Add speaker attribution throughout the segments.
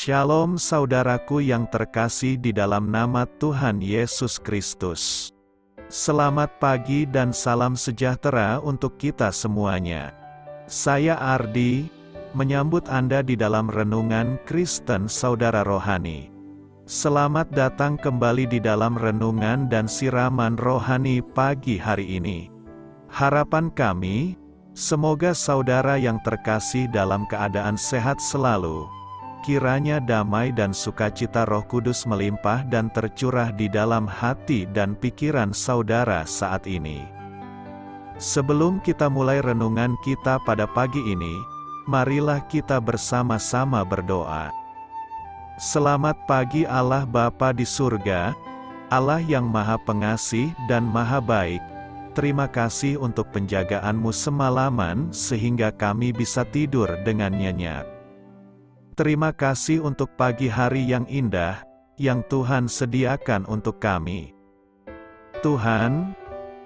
Speaker 1: Shalom saudaraku yang terkasih di dalam nama Tuhan Yesus Kristus. Selamat pagi dan salam sejahtera untuk kita semuanya. Saya Ardi, menyambut Anda di dalam renungan Kristen Saudara Rohani. Selamat datang kembali di dalam renungan dan siraman rohani pagi hari ini. Harapan kami, semoga saudara yang terkasih dalam keadaan sehat selalu. Kiranya damai dan sukacita Roh Kudus melimpah dan tercurah di dalam hati dan pikiran saudara saat ini. Sebelum kita mulai renungan kita pada pagi ini, marilah kita bersama-sama berdoa. Selamat pagi Allah Bapa di surga, Allah yang Maha Pengasih dan Maha Baik. Terima kasih untuk penjagaan-Mu semalaman sehingga kami bisa tidur dengan nyenyak. Terima kasih untuk pagi hari yang indah, yang Tuhan sediakan untuk kami. Tuhan,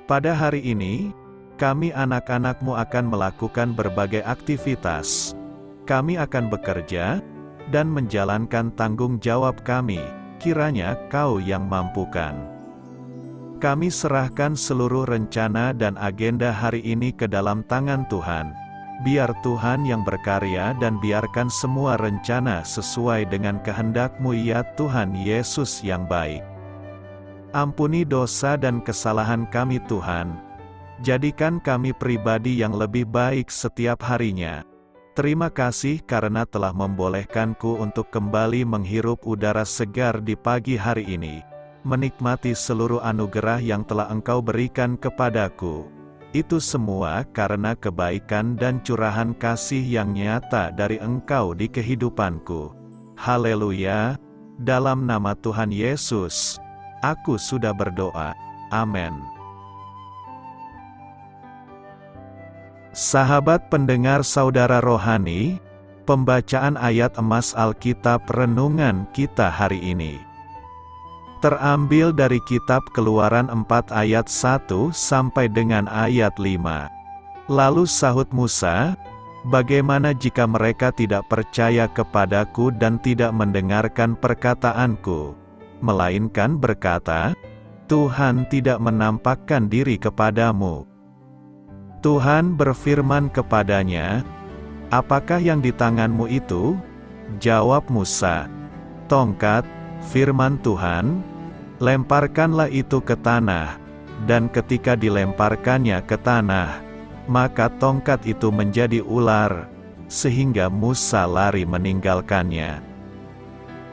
Speaker 1: pada hari ini, kami anak-anak-Mu akan melakukan berbagai aktivitas. Kami akan bekerja, dan menjalankan tanggung jawab kami, kiranya Kau yang mampukan. Kami serahkan seluruh rencana dan agenda hari ini ke dalam tangan Tuhan. Biar Tuhan yang berkarya dan biarkan semua rencana sesuai dengan kehendak-Mu ya Tuhan Yesus yang baik. Ampuni dosa dan kesalahan kami Tuhan. Jadikan kami pribadi yang lebih baik setiap harinya. Terima kasih karena telah membolehkanku untuk kembali menghirup udara segar di pagi hari ini. Menikmati seluruh anugerah yang telah Engkau berikan kepadaku. Itu semua karena kebaikan dan curahan kasih yang nyata dari Engkau di kehidupanku. Haleluya! Dalam nama Tuhan Yesus, aku sudah berdoa. Amin. Sahabat pendengar saudara rohani, pembacaan ayat emas Alkitab renungan kita hari ini terambil dari kitab Keluaran 4 ayat 1 sampai dengan ayat 5. Lalu sahut Musa, "Bagaimana jika mereka tidak percaya kepadaku dan tidak mendengarkan perkataanku, melainkan berkata, Tuhan tidak menampakkan diri kepadamu?" Tuhan berfirman kepadanya, "Apakah yang di tanganmu itu?" Jawab Musa, "Tongkat." Firman Tuhan, "Lemparkanlah itu ke tanah." Dan ketika dilemparkannya ke tanah, maka tongkat itu menjadi ular, sehingga Musa lari meninggalkannya.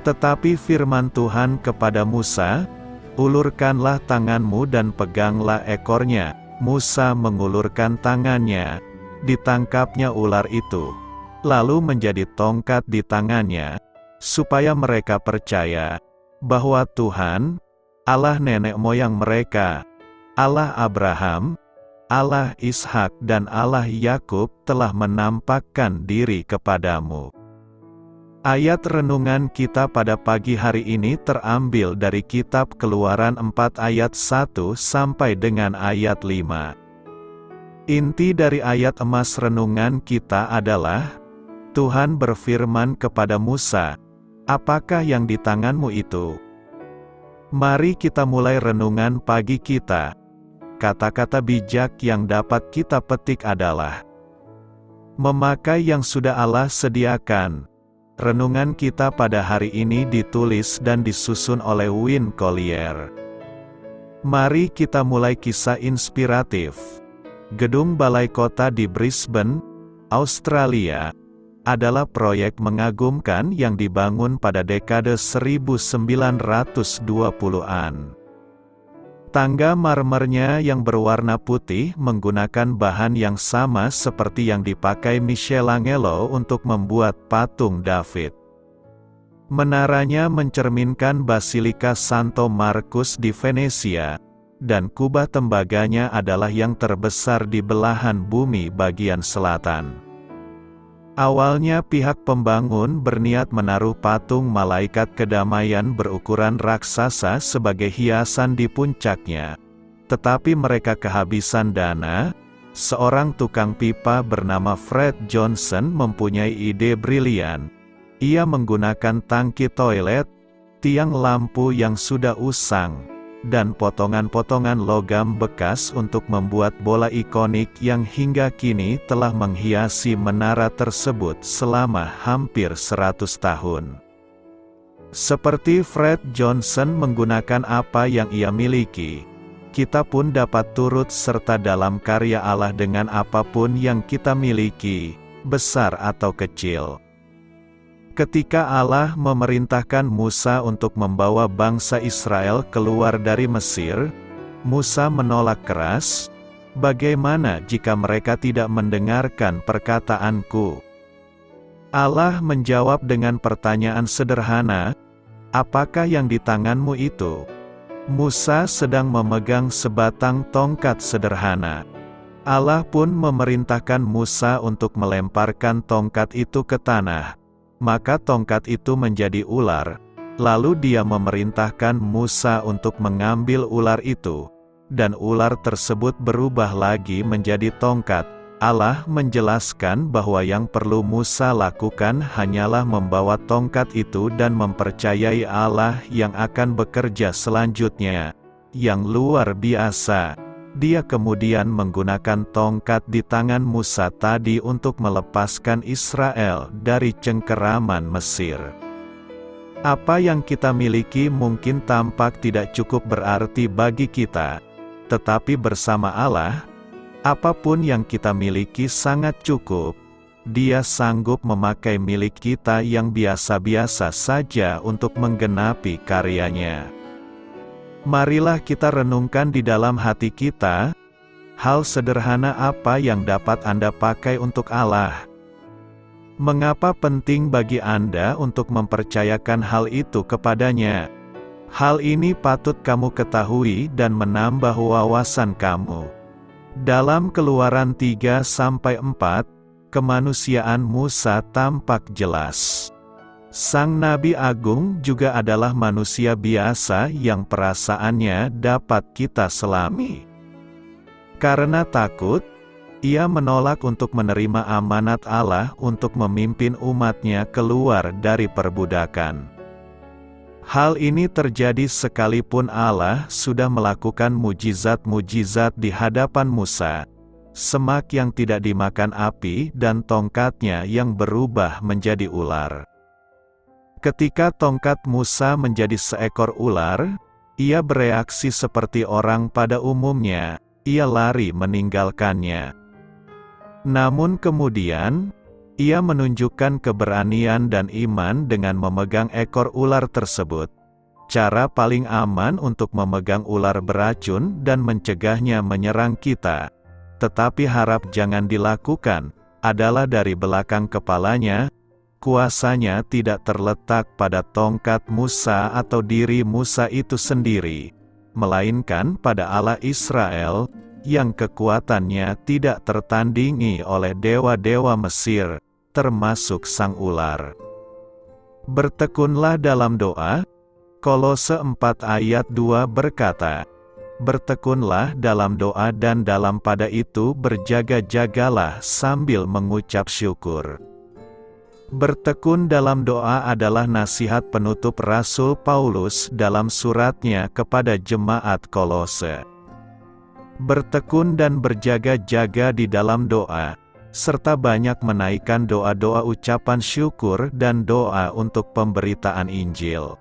Speaker 1: Tetapi firman Tuhan kepada Musa, "Ulurkanlah tanganmu dan peganglah ekornya." Musa mengulurkan tangannya, ditangkapnya ular itu, lalu menjadi tongkat di tangannya, supaya mereka percaya bahwa Tuhan, Allah nenek moyang mereka, Allah Abraham, Allah Ishak dan Allah Yakub telah menampakkan diri kepadamu. Ayat renungan kita pada pagi hari ini terambil dari kitab Keluaran 4 ayat 1 sampai dengan ayat 5. Inti dari ayat emas renungan kita adalah, Tuhan berfirman kepada Musa, "Apakah yang di tanganmu itu?" Mari kita mulai renungan pagi kita. Kata-kata bijak yang dapat kita petik adalah memakai yang sudah Allah sediakan. Renungan kita pada hari ini ditulis dan disusun oleh Win Collier. Mari kita mulai kisah inspiratif. Gedung Balai Kota di Brisbane, Australia, adalah proyek mengagumkan yang dibangun pada dekade 1920-an. Tangga marmernya yang berwarna putih menggunakan bahan yang sama seperti yang dipakai Michelangelo untuk membuat patung David. Menaranya mencerminkan Basilika Santo Markus di Venesia, dan kubah tembaganya adalah yang terbesar di belahan bumi bagian selatan. Awalnya pihak pembangun berniat menaruh patung malaikat kedamaian berukuran raksasa sebagai hiasan di puncaknya. Tetapi mereka kehabisan dana. Seorang tukang pipa bernama Fred Johnson mempunyai ide brilian. Ia menggunakan tangki toilet, tiang lampu yang sudah usang, dan potongan-potongan logam bekas untuk membuat bola ikonik yang hingga kini telah menghiasi menara tersebut selama hampir 100 tahun. Seperti Fred Johnson menggunakan apa yang ia miliki, kita pun dapat turut serta dalam karya Allah dengan apapun yang kita miliki, besar atau kecil. Ketika Allah memerintahkan Musa untuk membawa bangsa Israel keluar dari Mesir, Musa menolak keras, "Bagaimana jika mereka tidak mendengarkan perkataanku?" Allah menjawab dengan pertanyaan sederhana, "Apakah yang di tanganmu itu?" Musa sedang memegang sebatang tongkat sederhana. Allah pun memerintahkan Musa untuk melemparkan tongkat itu ke tanah. Maka tongkat itu menjadi ular, lalu dia memerintahkan Musa untuk mengambil ular itu, dan ular tersebut berubah lagi menjadi tongkat. Allah menjelaskan bahwa yang perlu Musa lakukan hanyalah membawa tongkat itu dan mempercayai Allah yang akan bekerja selanjutnya, yang luar biasa. Dia kemudian menggunakan tongkat di tangan Musa tadi untuk melepaskan Israel dari cengkeraman Mesir. Apa yang kita miliki mungkin tampak tidak cukup berarti bagi kita, tetapi bersama Allah, apapun yang kita miliki sangat cukup. Dia sanggup memakai milik kita yang biasa-biasa saja untuk menggenapi karyanya. Marilah kita renungkan di dalam hati kita, hal sederhana apa yang dapat Anda pakai untuk Allah? Mengapa penting bagi Anda untuk mempercayakan hal itu kepadanya? Hal ini patut kamu ketahui dan menambah wawasan kamu. Dalam Keluaran 3-4, kemanusiaan Musa tampak jelas. Sang Nabi Agung juga adalah manusia biasa yang perasaannya dapat kita selami. Karena takut, ia menolak untuk menerima amanat Allah untuk memimpin umatnya keluar dari perbudakan. Hal ini terjadi sekalipun Allah sudah melakukan mujizat-mujizat di hadapan Musa, semak yang tidak dimakan api dan tongkatnya yang berubah menjadi ular. Ketika tongkat Musa menjadi seekor ular, ia bereaksi seperti orang pada umumnya, ia lari meninggalkannya. Namun kemudian, ia menunjukkan keberanian dan iman dengan memegang ekor ular tersebut. Cara paling aman untuk memegang ular beracun dan mencegahnya menyerang kita, tetapi harap jangan dilakukan, adalah dari belakang kepalanya. Kuasanya tidak terletak pada tongkat Musa atau diri Musa itu sendiri, melainkan pada Allah Israel, yang kekuatannya tidak tertandingi oleh dewa-dewa Mesir, termasuk sang ular. Bertekunlah dalam doa. Kolose 4 ayat 2 berkata, "Bertekunlah dalam doa dan dalam pada itu berjaga-jagalah sambil mengucap syukur." Bertekun dalam doa adalah nasihat penutup Rasul Paulus dalam suratnya kepada jemaat Kolose. Bertekun dan berjaga-jaga di dalam doa, serta banyak menaikkan doa-doa ucapan syukur dan doa untuk pemberitaan Injil.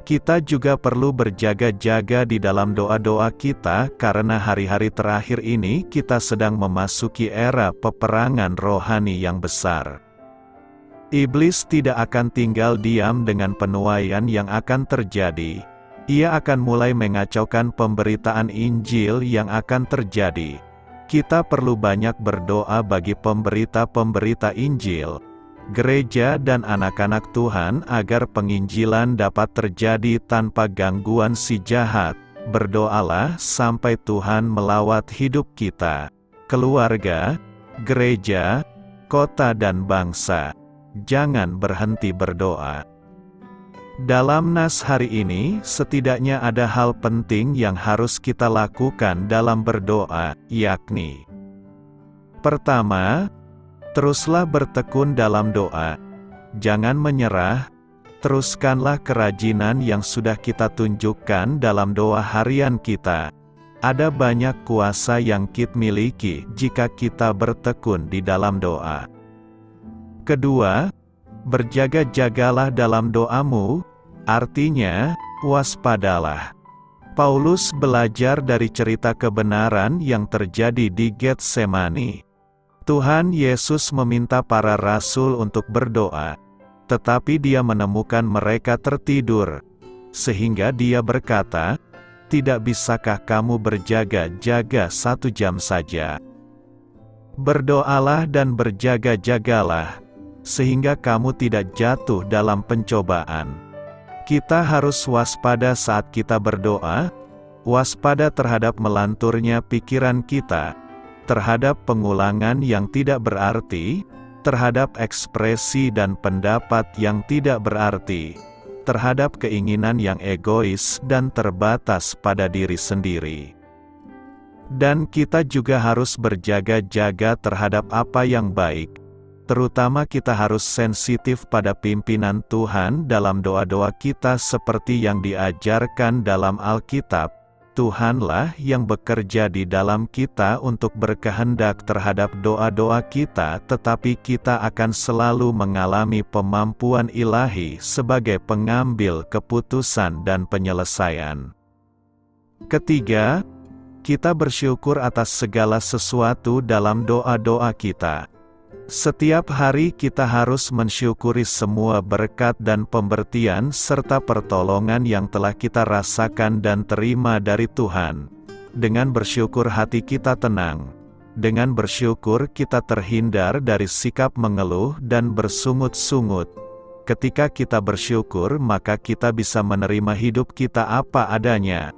Speaker 1: Kita juga perlu berjaga-jaga di dalam doa-doa kita karena hari-hari terakhir ini kita sedang memasuki era peperangan rohani yang besar. Iblis tidak akan tinggal diam dengan penuaian yang akan terjadi. Ia akan mulai mengacaukan pemberitaan Injil yang akan terjadi. Kita perlu banyak berdoa bagi pemberita-pemberita Injil, gereja dan anak-anak Tuhan agar penginjilan dapat terjadi tanpa gangguan si jahat. Berdoalah sampai Tuhan melawat hidup kita, keluarga, gereja, kota dan bangsa. Jangan berhenti berdoa. Dalam nas hari ini, setidaknya ada hal penting yang harus kita lakukan dalam berdoa, yakni: pertama, teruslah bertekun dalam doa. Jangan menyerah, teruskanlah kerajinan yang sudah kita tunjukkan dalam doa harian kita. Ada banyak kuasa yang kita miliki jika kita bertekun di dalam doa. Kedua, berjaga-jagalah dalam doamu, artinya, waspadalah. Paulus belajar dari cerita kebenaran yang terjadi di Getsemani. Tuhan Yesus meminta para rasul untuk berdoa, tetapi dia menemukan mereka tertidur, sehingga dia berkata, "Tidak bisakah kamu berjaga-jaga 1 jam saja? Berdoalah dan berjaga-jagalah, sehingga kamu tidak jatuh dalam pencobaan." Kita harus waspada saat kita berdoa, waspada terhadap melanturnya pikiran kita, terhadap pengulangan yang tidak berarti, terhadap ekspresi dan pendapat yang tidak berarti, terhadap keinginan yang egois dan terbatas pada diri sendiri. Dan kita juga harus berjaga-jaga terhadap apa yang baik. Terutama kita harus sensitif pada pimpinan Tuhan dalam doa-doa kita seperti yang diajarkan dalam Alkitab. Tuhanlah yang bekerja di dalam kita untuk berkehendak terhadap doa-doa kita, tetapi kita akan selalu mengalami pemampuan ilahi sebagai pengambil keputusan dan penyelesaian. Ketiga, kita bersyukur atas segala sesuatu dalam doa-doa kita. Setiap hari kita harus mensyukuri semua berkat dan pembertian serta pertolongan yang telah kita rasakan dan terima dari Tuhan. Dengan bersyukur hati kita tenang. Dengan bersyukur kita terhindar dari sikap mengeluh dan bersungut-sungut. Ketika kita bersyukur maka kita bisa menerima hidup kita apa adanya.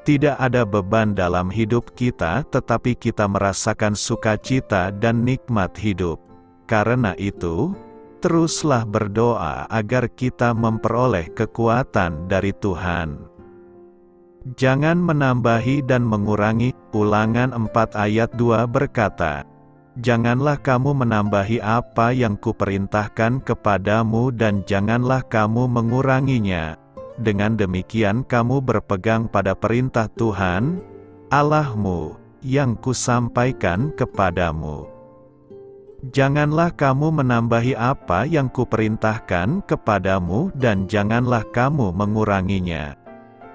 Speaker 1: Tidak ada beban dalam hidup kita, tetapi kita merasakan sukacita dan nikmat hidup. Karena itu, teruslah berdoa agar kita memperoleh kekuatan dari Tuhan. Jangan menambahi dan mengurangi. Ulangan 4 ayat 2 berkata, "Janganlah kamu menambahi apa yang kuperintahkan kepadamu dan janganlah kamu menguranginya. Dengan demikian kamu berpegang pada perintah Tuhan, Allahmu, yang kusampaikan kepadamu." Janganlah kamu menambahi apa yang kuperintahkan kepadamu dan janganlah kamu menguranginya.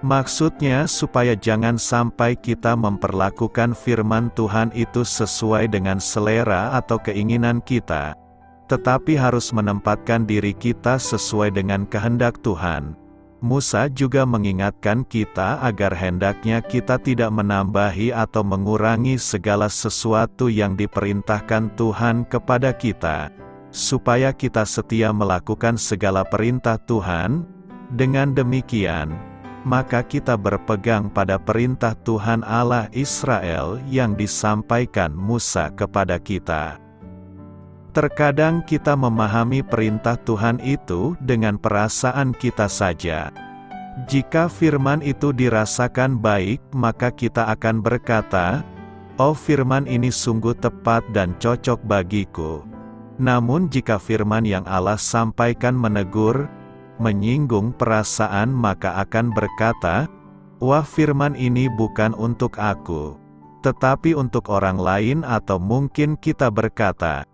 Speaker 1: Maksudnya supaya jangan sampai kita memperlakukan firman Tuhan itu sesuai dengan selera atau keinginan kita, tetapi harus menempatkan diri kita sesuai dengan kehendak Tuhan. Musa juga mengingatkan kita agar hendaknya kita tidak menambahi atau mengurangi segala sesuatu yang diperintahkan Tuhan kepada kita, supaya kita setia melakukan segala perintah Tuhan. Dengan demikian, maka kita berpegang pada perintah Tuhan Allah Israel yang disampaikan Musa kepada kita. Terkadang kita memahami perintah Tuhan itu dengan perasaan kita saja. Jika firman itu dirasakan baik, maka kita akan berkata, "Oh, firman ini sungguh tepat dan cocok bagiku." Namun jika firman yang Allah sampaikan menegur, menyinggung perasaan, maka akan berkata, "Wah, firman ini bukan untuk aku, tetapi untuk orang lain," atau mungkin kita berkata,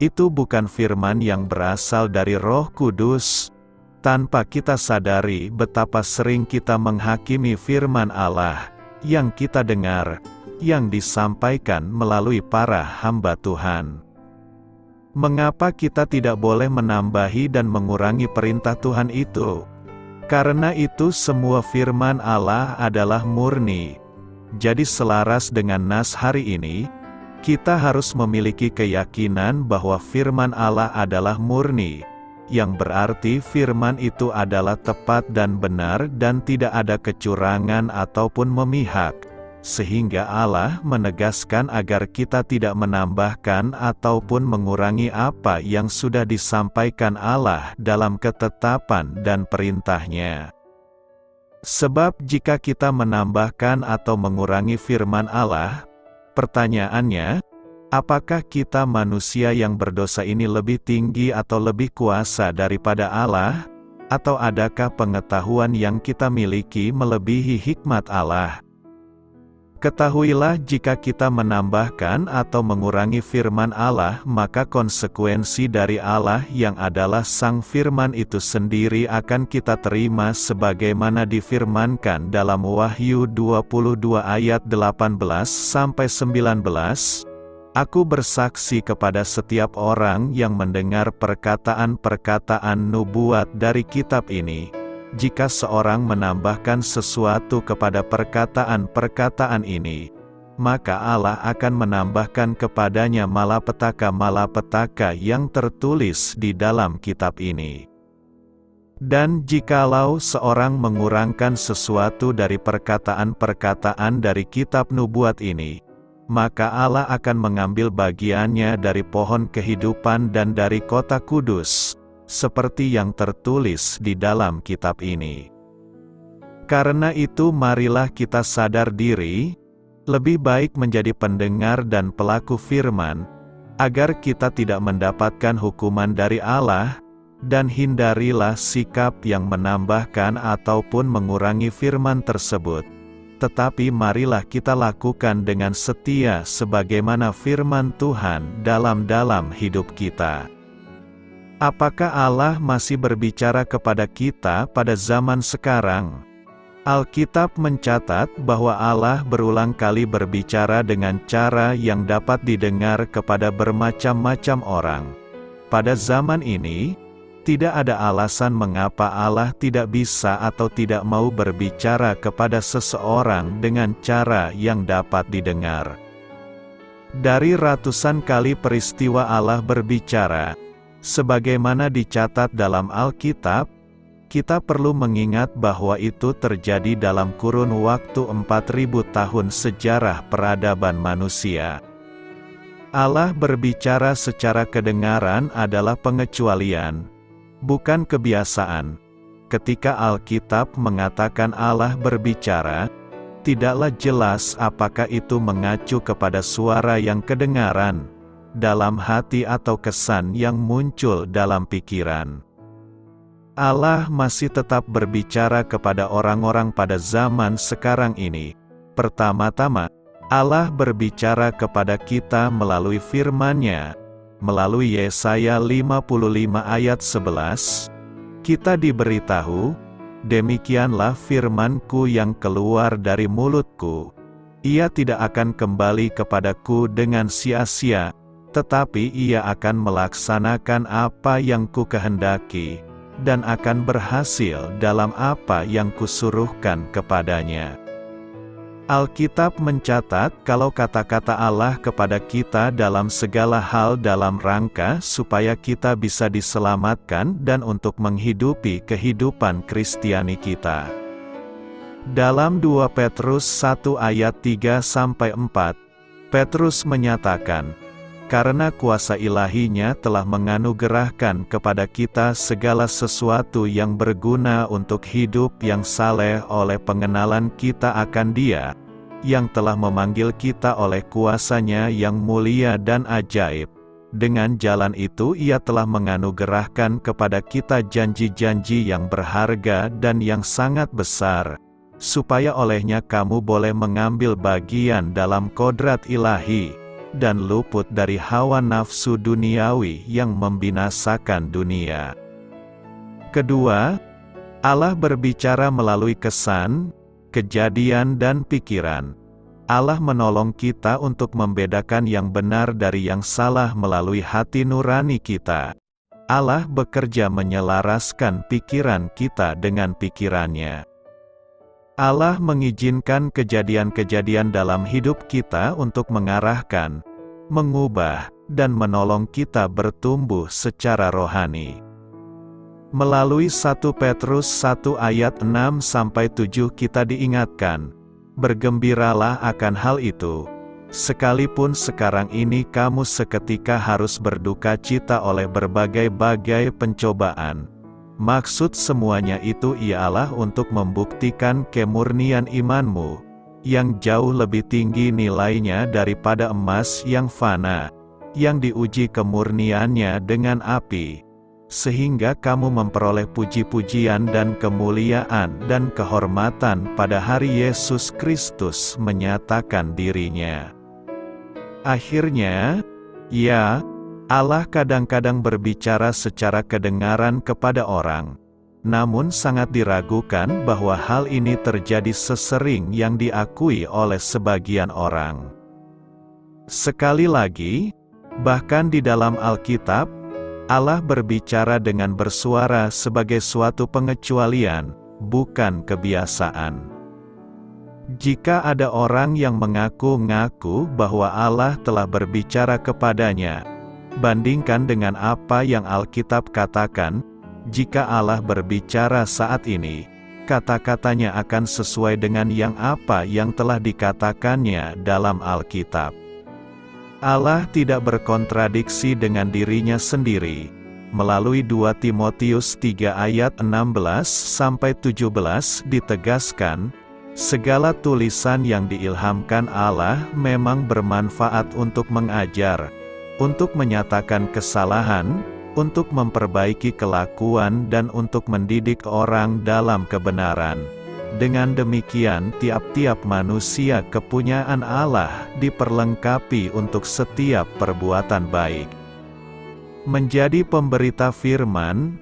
Speaker 1: "Itu bukan firman yang berasal dari Roh Kudus," tanpa kita sadari betapa sering kita menghakimi firman Allah yang kita dengar, yang disampaikan melalui para hamba Tuhan. Mengapa kita tidak boleh menambahi dan mengurangi perintah Tuhan itu? Karena itu semua firman Allah adalah murni. Jadi selaras dengan nas hari ini, kita harus memiliki keyakinan bahwa firman Allah adalah murni, yang berarti firman itu adalah tepat dan benar dan tidak ada kecurangan ataupun memihak, sehingga Allah menegaskan agar kita tidak menambahkan ataupun mengurangi apa yang sudah disampaikan Allah dalam ketetapan dan perintahnya. Sebab jika kita menambahkan atau mengurangi firman Allah, pertanyaannya, Apakah kita manusia yang berdosa ini lebih tinggi atau lebih kuasa daripada Allah? Atau adakah pengetahuan yang kita miliki melebihi hikmat Allah? Ketahuilah jika kita menambahkan atau mengurangi firman Allah, maka konsekuensi dari Allah yang adalah Sang Firman itu sendiri akan kita terima sebagaimana difirmankan dalam Wahyu 22 ayat 18-19. Aku bersaksi kepada setiap orang yang mendengar perkataan-perkataan nubuat dari kitab ini. Jika seorang menambahkan sesuatu kepada perkataan-perkataan ini, maka Allah akan menambahkan kepadanya malapetaka-malapetaka yang tertulis di dalam kitab ini. Dan jikalau seorang mengurangkan sesuatu dari perkataan-perkataan dari kitab nubuat ini, maka Allah akan mengambil bagiannya dari pohon kehidupan dan dari kota kudus, seperti yang tertulis di dalam kitab ini. Karena itu marilah kita sadar diri, lebih baik menjadi pendengar dan pelaku firman, agar kita tidak mendapatkan hukuman dari Allah, dan hindarilah sikap yang menambahkan ataupun mengurangi firman tersebut. Tetapi marilah kita lakukan dengan setia sebagaimana firman Tuhan dalam hidup kita. Apakah Allah masih berbicara kepada kita pada zaman sekarang? Alkitab mencatat bahwa Allah berulang kali berbicara dengan cara yang dapat didengar kepada bermacam-macam orang. Pada zaman ini, tidak ada alasan mengapa Allah tidak bisa atau tidak mau berbicara kepada seseorang dengan cara yang dapat didengar. Dari ratusan kali peristiwa Allah berbicara, sebagaimana dicatat dalam Alkitab, kita perlu mengingat bahwa itu terjadi dalam kurun waktu 4000 tahun sejarah peradaban manusia. Allah berbicara secara kedengaran adalah pengecualian, bukan kebiasaan. Ketika Alkitab mengatakan Allah berbicara, tidaklah jelas apakah itu mengacu kepada suara yang kedengaran dalam hati atau kesan yang muncul dalam pikiran. Allah masih tetap berbicara kepada orang-orang pada zaman sekarang ini. Pertama-tama, Allah berbicara kepada kita melalui firman-Nya. Melalui Yesaya 55 ayat 11, kita diberitahu, "Demikianlah firman-Ku yang keluar dari mulut-Ku. Ia tidak akan kembali kepadaku dengan sia-sia, tetapi ia akan melaksanakan apa yang Kukehendaki, dan akan berhasil dalam apa yang Kusuruhkan kepadanya." Alkitab mencatat kalau kata-kata Allah kepada kita dalam segala hal dalam rangka supaya kita bisa diselamatkan dan untuk menghidupi kehidupan Kristiani kita. Dalam 2 Petrus 1 ayat 3-4, Petrus menyatakan, "Karena kuasa ilahinya telah menganugerahkan kepada kita segala sesuatu yang berguna untuk hidup yang saleh oleh pengenalan kita akan Dia, yang telah memanggil kita oleh kuasa-Nya yang mulia dan ajaib. Dengan jalan itu Ia telah menganugerahkan kepada kita janji-janji yang berharga dan yang sangat besar, supaya olehnya kamu boleh mengambil bagian dalam kodrat ilahi, dan luput dari hawa nafsu duniawi yang membinasakan dunia." Kedua, Allah berbicara melalui kesan, kejadian dan pikiran. Allah menolong kita untuk membedakan yang benar dari yang salah melalui hati nurani kita. Allah bekerja menyelaraskan pikiran kita dengan pikirannya. Allah mengizinkan kejadian-kejadian dalam hidup kita untuk mengarahkan, mengubah, dan menolong kita bertumbuh secara rohani. Melalui 1 Petrus 1 ayat 6-7 kita diingatkan, bergembiralah akan hal itu, sekalipun sekarang ini kamu seketika harus berduka cita oleh berbagai-bagai pencobaan. Maksud semuanya itu ialah untuk membuktikan kemurnian imanmu, yang jauh lebih tinggi nilainya daripada emas yang fana, yang diuji kemurniannya dengan api, sehingga kamu memperoleh puji-pujian dan kemuliaan dan kehormatan pada hari Yesus Kristus menyatakan dirinya. Akhirnya, ya, Allah kadang-kadang berbicara secara kedengaran kepada orang, namun sangat diragukan bahwa hal ini terjadi sesering yang diakui oleh sebagian orang. Sekali lagi, bahkan di dalam Alkitab, Allah berbicara dengan bersuara sebagai suatu pengecualian, bukan kebiasaan. Jika ada orang yang mengaku-ngaku bahwa Allah telah berbicara kepadanya, bandingkan dengan apa yang Alkitab katakan. Jika Allah berbicara saat ini, kata-katanya akan sesuai dengan apa yang telah dikatakannya dalam Alkitab. Allah tidak berkontradiksi dengan dirinya sendiri. Melalui 2 Timotius 3 ayat 16-17 ditegaskan, segala tulisan yang diilhamkan Allah memang bermanfaat untuk mengajar, untuk menyatakan kesalahan, untuk memperbaiki kelakuan dan untuk mendidik orang dalam kebenaran. Dengan demikian tiap-tiap manusia kepunyaan Allah diperlengkapi untuk setiap perbuatan baik. Menjadi pemberita firman,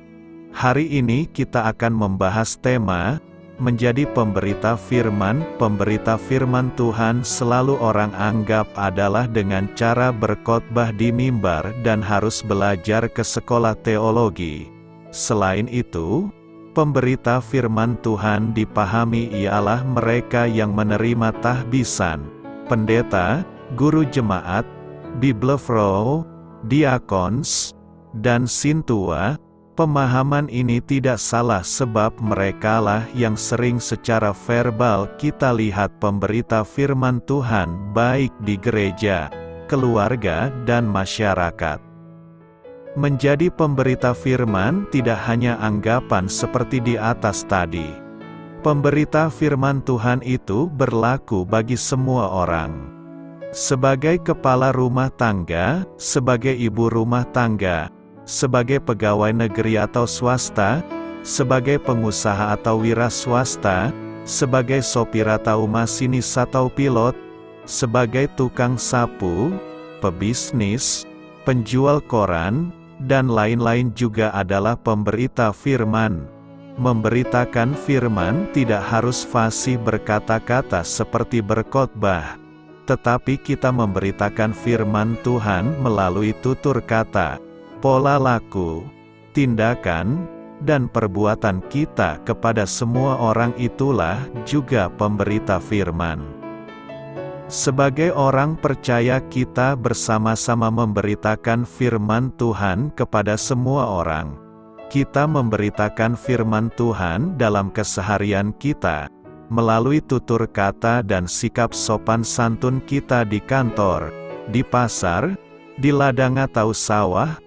Speaker 1: hari ini kita akan membahas tema, menjadi pemberita firman Tuhan selalu orang anggap adalah dengan cara berkhotbah di mimbar dan harus belajar ke sekolah teologi. Selain itu, pemberita firman Tuhan dipahami ialah mereka yang menerima tahbisan, pendeta, guru jemaat, biblofro, diakons, dan sintua. Pemahaman ini tidak salah sebab merekalah yang sering secara verbal kita lihat pemberita firman Tuhan baik di gereja, keluarga dan masyarakat. Menjadi pemberita firman tidak hanya anggapan seperti di atas tadi. Pemberita firman Tuhan itu berlaku bagi semua orang. Sebagai kepala rumah tangga, sebagai ibu rumah tangga, sebagai pegawai negeri atau swasta, sebagai pengusaha atau wira swasta, sebagai sopir atau masinis atau pilot, sebagai tukang sapu, pebisnis, penjual koran, dan lain-lain juga adalah pemberita firman. Memberitakan firman tidak harus fasih berkata-kata seperti berkhotbah, tetapi kita memberitakan firman Tuhan melalui tutur kata, pola laku, tindakan, dan perbuatan kita kepada semua orang itulah juga pemberita firman. Sebagai orang percaya kita bersama-sama memberitakan firman Tuhan kepada semua orang. Kita memberitakan firman Tuhan dalam keseharian kita, melalui tutur kata dan sikap sopan santun kita di kantor, di pasar, di ladang atau sawah.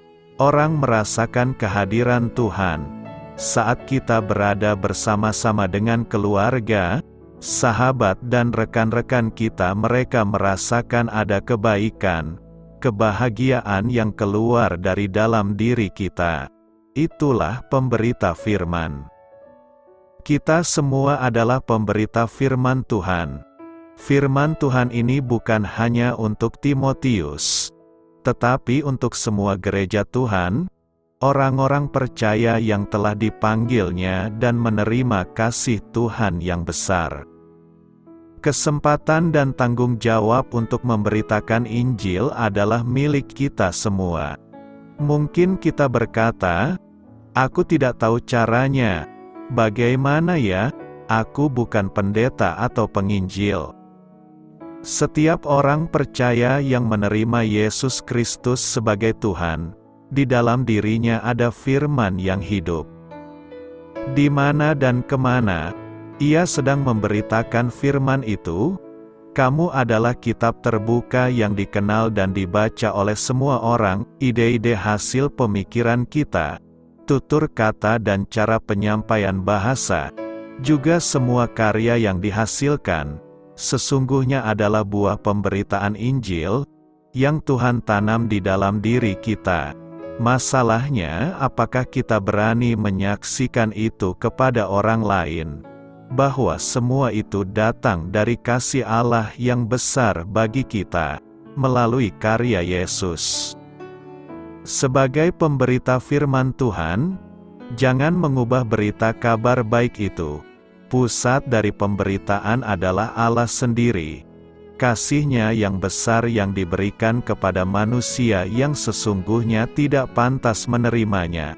Speaker 1: Orang merasakan kehadiran Tuhan saat kita berada bersama-sama dengan keluarga, sahabat dan rekan-rekan kita. Mereka merasakan ada kebaikan, kebahagiaan yang keluar dari dalam diri kita. Itulah pemberita firman. Kita semua adalah pemberita firman Tuhan. Firman Tuhan ini bukan hanya untuk Timotius, tetapi untuk semua gereja Tuhan, orang-orang percaya yang telah dipanggilnya dan menerima kasih Tuhan yang besar. Kesempatan dan tanggung jawab untuk memberitakan Injil adalah milik kita semua. Mungkin kita berkata, "Aku tidak tahu caranya. Bagaimana ya? Aku bukan pendeta atau penginjil." Setiap orang percaya yang menerima Yesus Kristus sebagai Tuhan, di dalam dirinya ada firman yang hidup. Di mana dan kemana ia sedang memberitakan firman itu, kamu adalah kitab terbuka yang dikenal dan dibaca oleh semua orang, ide-ide hasil pemikiran kita, tutur kata dan cara penyampaian bahasa, juga semua karya yang dihasilkan, sesungguhnya adalah buah pemberitaan Injil, yang Tuhan tanam di dalam diri kita. Masalahnya, apakah kita berani menyaksikan itu kepada orang lain? Bahwa semua itu datang dari kasih Allah yang besar bagi kita, melalui karya Yesus. Sebagai pemberita firman Tuhan, jangan mengubah berita kabar baik itu. Pusat dari pemberitaan adalah Allah sendiri. Kasih-Nya yang besar yang diberikan kepada manusia yang sesungguhnya tidak pantas menerimanya,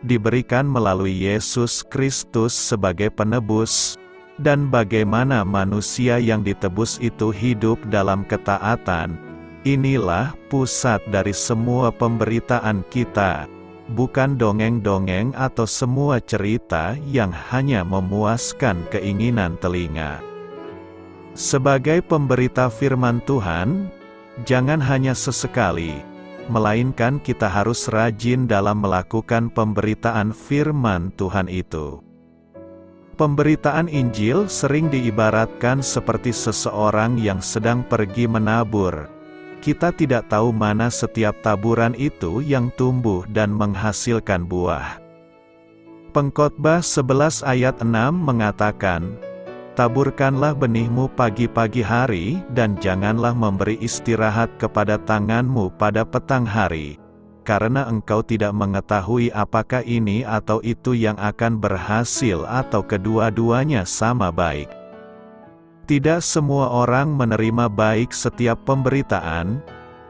Speaker 1: diberikan melalui Yesus Kristus sebagai penebus, dan bagaimana manusia yang ditebus itu hidup dalam ketaatan. Inilah pusat dari semua pemberitaan kita, bukan dongeng-dongeng atau semua cerita yang hanya memuaskan keinginan telinga. Sebagai pemberita firman Tuhan, jangan hanya sesekali, melainkan kita harus rajin dalam melakukan pemberitaan firman Tuhan itu. Pemberitaan Injil sering diibaratkan seperti seseorang yang sedang pergi menabur. Kita tidak tahu mana setiap taburan itu yang tumbuh dan menghasilkan buah. Pengkhotbah 11 ayat 6 mengatakan, "Taburkanlah benihmu pagi-pagi hari, dan janganlah memberi istirahat kepada tanganmu pada petang hari, karena engkau tidak mengetahui apakah ini atau itu yang akan berhasil atau kedua-duanya sama baik." Tidak semua orang menerima baik setiap pemberitaan.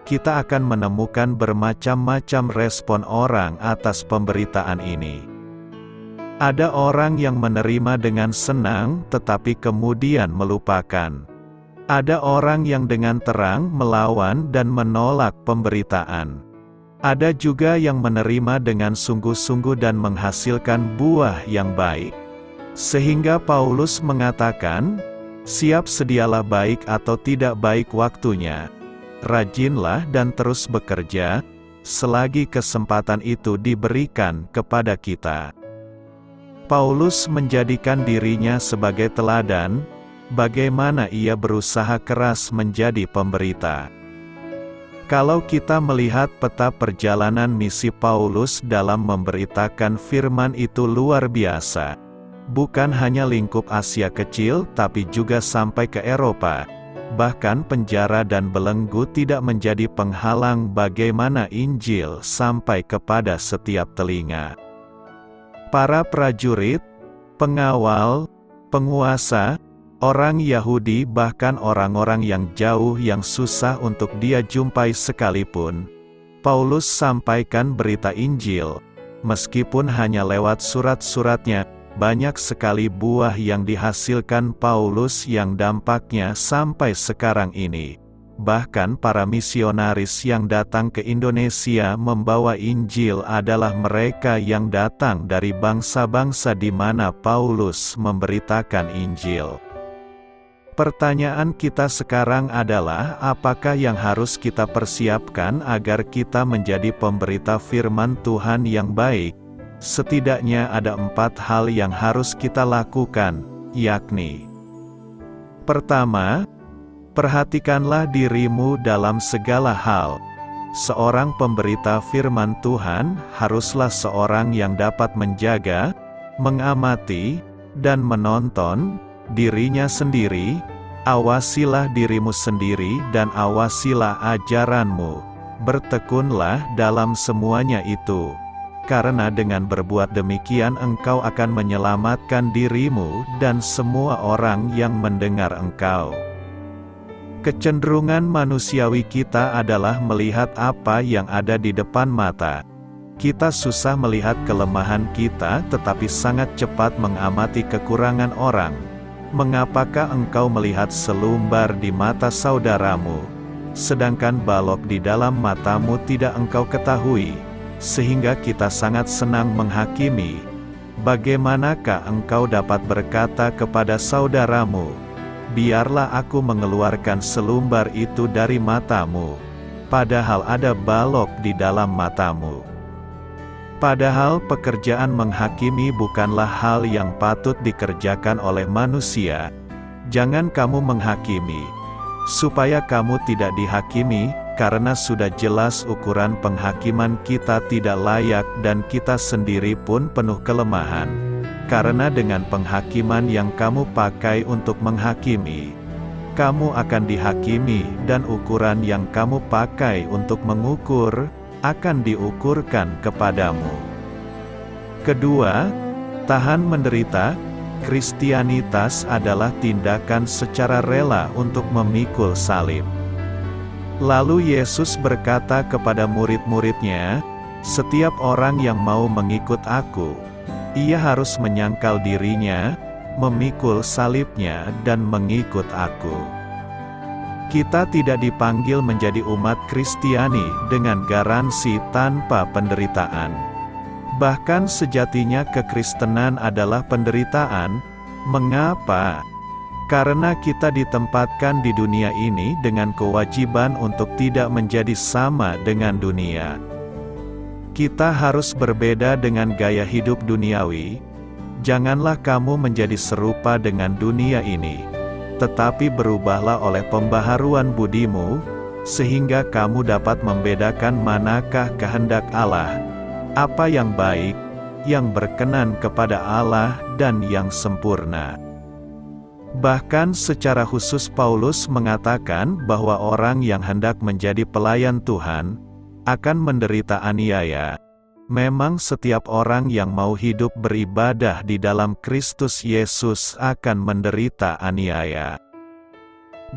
Speaker 1: Kita akan menemukan bermacam-macam respon orang atas pemberitaan ini. Ada orang yang menerima dengan senang, tetapi kemudian melupakan. Ada orang yang dengan terang melawan dan menolak pemberitaan. Ada juga yang menerima dengan sungguh-sungguh dan menghasilkan buah yang baik. Sehingga Paulus mengatakan, "Siap sedialah baik atau tidak baik waktunya. Rajinlah dan terus bekerja, selagi kesempatan itu diberikan kepada kita." Paulus menjadikan dirinya sebagai teladan, bagaimana ia berusaha keras menjadi pemberita. Kalau kita melihat peta perjalanan misi Paulus dalam memberitakan firman itu luar biasa. Bukan hanya lingkup Asia kecil tapi juga sampai ke Eropa. Bahkan penjara dan belenggu tidak menjadi penghalang bagaimana Injil sampai kepada setiap telinga. Para prajurit, pengawal, penguasa, orang Yahudi bahkan orang-orang yang jauh yang susah untuk dia jumpai sekalipun, Paulus sampaikan berita Injil. Meskipun hanya lewat surat-suratnya, banyak sekali buah yang dihasilkan Paulus yang dampaknya sampai sekarang ini. Bahkan para misionaris yang datang ke Indonesia membawa Injil adalah mereka yang datang dari bangsa-bangsa di mana Paulus memberitakan Injil. Pertanyaan kita sekarang adalah, apakah yang harus kita persiapkan agar kita menjadi pemberita firman Tuhan yang baik? Setidaknya ada 4 hal yang harus kita lakukan, yakni: pertama, perhatikanlah dirimu dalam segala hal. Seorang pemberita firman Tuhan haruslah seorang yang dapat menjaga, mengamati, dan menonton dirinya sendiri. Awasilah dirimu sendiri dan awasilah ajaranmu. Bertekunlah dalam semuanya itu. Karena dengan berbuat demikian engkau akan menyelamatkan dirimu dan semua orang yang mendengar engkau. Kecenderungan manusiawi kita adalah melihat apa yang ada di depan mata. Kita susah melihat kelemahan kita tetapi sangat cepat mengamati kekurangan orang. Mengapakah engkau melihat selumbar di mata saudaramu, sedangkan balok di dalam matamu tidak engkau ketahui? Sehingga kita sangat senang menghakimi. Bagaimanakah engkau dapat berkata kepada saudaramu, "Biarlah aku mengeluarkan selumbar itu dari matamu," padahal ada balok di dalam matamu? Padahal pekerjaan menghakimi bukanlah hal yang patut dikerjakan oleh manusia. Jangan kamu menghakimi, supaya kamu tidak dihakimi, karena sudah jelas ukuran penghakiman kita tidak layak dan kita sendiri pun penuh kelemahan. Karena dengan penghakiman yang kamu pakai untuk menghakimi, kamu akan dihakimi, dan ukuran yang kamu pakai untuk mengukur, akan diukurkan kepadamu. Kedua, tahan menderita. Kristianitas adalah tindakan secara rela untuk memikul salib. Lalu Yesus berkata kepada murid-muridnya, "Setiap orang yang mau mengikut aku, ia harus menyangkal dirinya, memikul salibnya dan mengikut aku." Kita tidak dipanggil menjadi umat Kristiani dengan garansi tanpa penderitaan. Bahkan sejatinya kekristenan adalah penderitaan. Mengapa? Karena kita ditempatkan di dunia ini dengan kewajiban untuk tidak menjadi sama dengan dunia. Kita harus berbeda dengan gaya hidup duniawi. Janganlah kamu menjadi serupa dengan dunia ini, tetapi berubahlah oleh pembaharuan budimu, sehingga kamu dapat membedakan manakah kehendak Allah, apa yang baik, yang berkenan kepada Allah, dan yang sempurna. Bahkan secara khusus Paulus mengatakan bahwa orang yang hendak menjadi pelayan Tuhan, akan menderita aniaya. Memang setiap orang yang mau hidup beribadah di dalam Kristus Yesus akan menderita aniaya.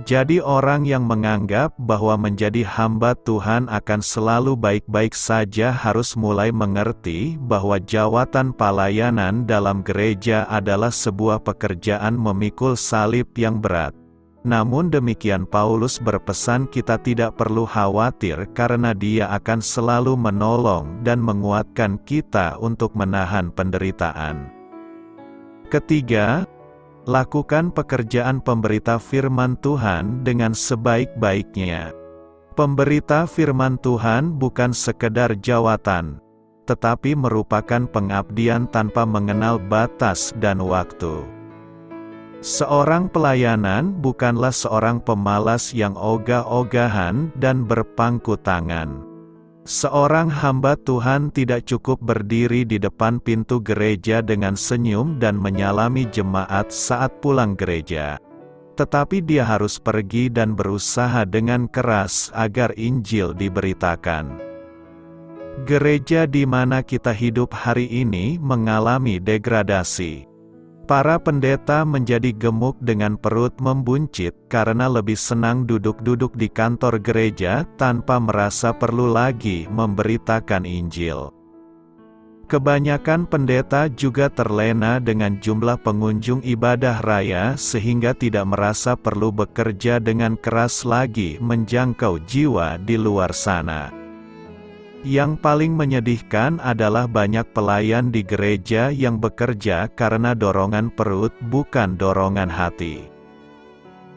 Speaker 1: Jadi orang yang menganggap bahwa menjadi hamba Tuhan akan selalu baik-baik saja harus mulai mengerti bahwa jawatan pelayanan dalam gereja adalah sebuah pekerjaan memikul salib yang berat. Namun demikian Paulus berpesan kita tidak perlu khawatir karena Dia akan selalu menolong dan menguatkan kita untuk menahan penderitaan. Ketiga, lakukan pekerjaan pemberita firman Tuhan dengan sebaik-baiknya. Pemberita firman Tuhan bukan sekedar jawatan, tetapi merupakan pengabdian tanpa mengenal batas dan waktu. Seorang pelayanan bukanlah seorang pemalas yang ogah-ogahan dan berpangku tangan. Seorang hamba Tuhan tidak cukup berdiri di depan pintu gereja dengan senyum dan menyalami jemaat saat pulang gereja. Tetapi dia harus pergi dan berusaha dengan keras agar Injil diberitakan. Gereja di mana kita hidup hari ini mengalami degradasi. Para pendeta menjadi gemuk dengan perut membuncit karena lebih senang duduk-duduk di kantor gereja tanpa merasa perlu lagi memberitakan Injil. Kebanyakan pendeta juga terlena dengan jumlah pengunjung ibadah raya sehingga tidak merasa perlu bekerja dengan keras lagi menjangkau jiwa di luar sana. Yang paling menyedihkan adalah banyak pelayan di gereja yang bekerja karena dorongan perut bukan dorongan hati.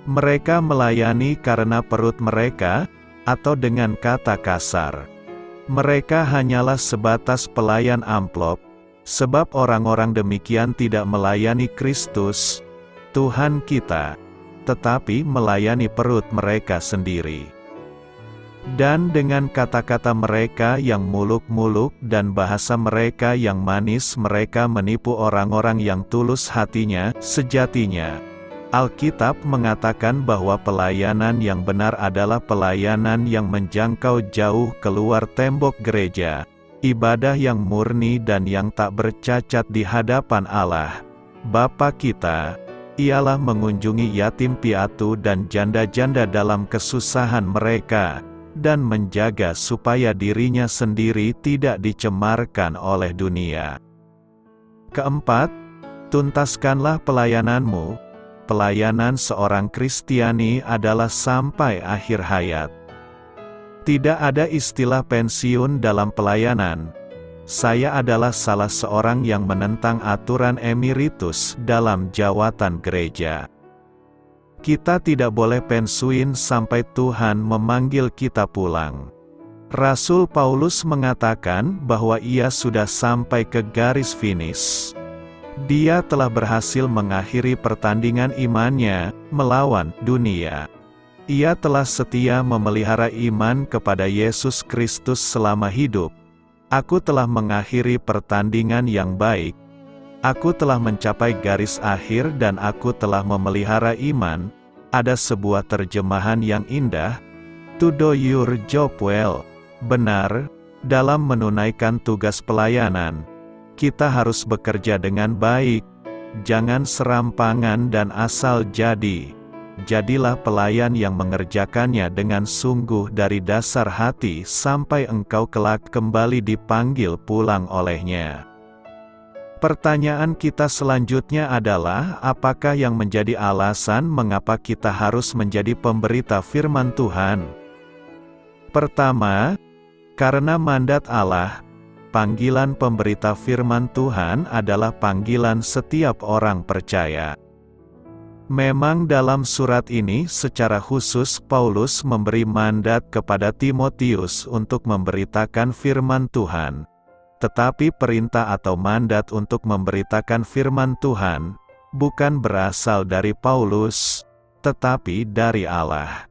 Speaker 1: Mereka melayani karena perut mereka, atau dengan kata kasar, mereka hanyalah sebatas pelayan amplop, sebab orang-orang demikian tidak melayani Kristus, Tuhan kita, tetapi melayani perut mereka sendiri. Dan dengan kata-kata mereka yang muluk-muluk dan bahasa mereka yang manis mereka menipu orang-orang yang tulus hatinya. Sejatinya, Alkitab mengatakan bahwa pelayanan yang benar adalah pelayanan yang menjangkau jauh keluar tembok gereja, ibadah yang murni dan yang tak bercacat di hadapan Allah, Bapa kita, ialah mengunjungi yatim piatu dan janda-janda dalam kesusahan mereka, dan menjaga supaya dirinya sendiri tidak dicemarkan oleh dunia. Keempat, tuntaskanlah pelayananmu. Pelayanan seorang Kristiani adalah sampai akhir hayat. Tidak ada istilah pensiun dalam pelayanan. Saya adalah salah seorang yang menentang aturan emeritus dalam jawatan gereja. Kita tidak boleh pensiun sampai Tuhan memanggil kita pulang. Rasul Paulus mengatakan bahwa ia sudah sampai ke garis finish. Dia telah berhasil mengakhiri pertandingan imannya melawan dunia. Ia telah setia memelihara iman kepada Yesus Kristus selama hidup. Aku telah mengakhiri pertandingan yang baik. Aku telah mencapai garis akhir dan aku telah memelihara iman. Ada sebuah terjemahan yang indah, "To do your job well." Benar, dalam menunaikan tugas pelayanan, kita harus bekerja dengan baik, jangan serampangan dan asal jadi. Jadilah pelayan yang mengerjakannya dengan sungguh dari dasar hati sampai engkau kelak kembali dipanggil pulang olehnya. Pertanyaan kita selanjutnya adalah, apakah yang menjadi alasan mengapa kita harus menjadi pemberita firman Tuhan? Pertama, karena mandat Allah. Panggilan pemberita firman Tuhan adalah panggilan setiap orang percaya. Memang dalam surat ini secara khusus Paulus memberi mandat kepada Timotius untuk memberitakan firman Tuhan. Tetapi perintah atau mandat untuk memberitakan firman Tuhan bukan berasal dari Paulus, tetapi dari Allah.